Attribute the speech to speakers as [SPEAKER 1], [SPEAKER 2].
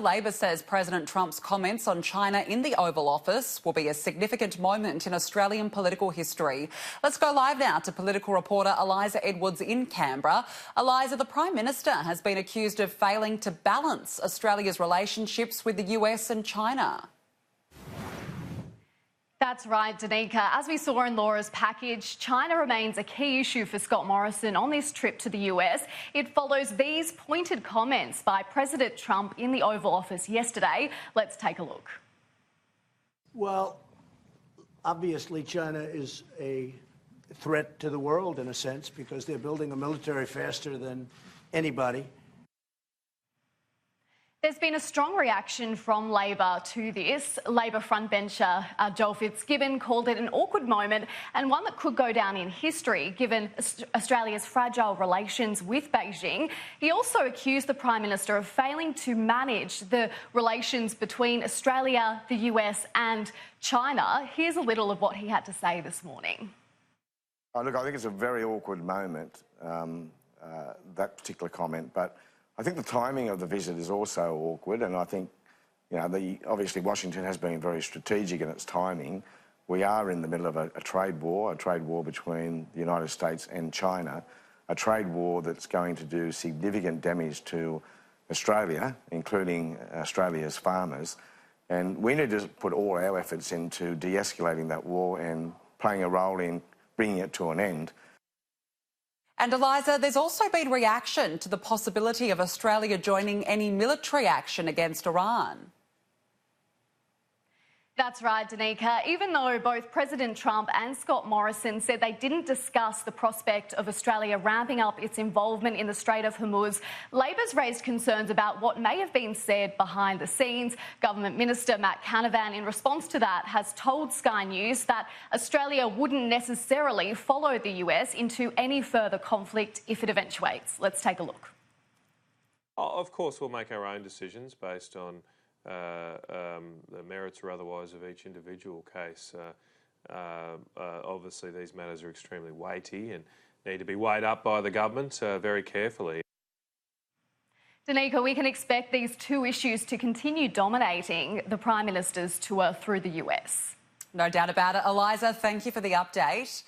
[SPEAKER 1] Labor says President Trump's comments on China in the Oval Office will be a significant moment in Australian political history. Let's go live now to political reporter Eliza Edwards in Canberra. Eliza, the Prime Minister has been accused of failing to balance Australia's relationships with the US and China.
[SPEAKER 2] That's right, Danica. As we saw in Laura's package, China remains a key issue for Scott Morrison on this trip to the US. It follows these pointed comments by President Trump in the Oval Office yesterday. Let's take a look.
[SPEAKER 3] Well, obviously China is a threat to the world in a sense because they're building a military faster than anybody.
[SPEAKER 2] There's been a strong reaction from Labor to this. Labor frontbencher Joel Fitzgibbon called it an awkward moment and one that could go down in history given Australia's fragile relations with Beijing. He also accused the Prime Minister of failing to manage the relations between Australia, the US and China. Here's a little of what he had to say this morning.
[SPEAKER 4] Look, I think it's a very awkward moment, that particular comment, but I think the timing of the visit is also awkward, and I think, obviously Washington has been very strategic in its timing. We are in the middle of a trade war between the United States and China, a trade war that's going to do significant damage to Australia, including Australia's farmers. And we need to put all our efforts into de-escalating that war and playing a role in bringing it to an end.
[SPEAKER 1] And Eliza, there's also been reaction to the possibility of Australia joining any military action against Iran.
[SPEAKER 2] That's right, Danica. Even though both President Trump and Scott Morrison said they didn't discuss the prospect of Australia ramping up its involvement in the Strait of Hormuz, Labor's raised concerns about what may have been said behind the scenes. Government Minister Matt Canavan, in response to that, has told Sky News that Australia wouldn't necessarily follow the US into any further conflict if it eventuates. Let's take a look.
[SPEAKER 5] Of course, we'll make our own decisions based on the merits or otherwise of each individual case. Obviously, these matters are extremely weighty and need to be weighed up by the government very carefully.
[SPEAKER 2] Danica, we can expect these two issues to continue dominating the Prime Minister's tour through the US.
[SPEAKER 1] No doubt about it. Eliza, thank you for the update.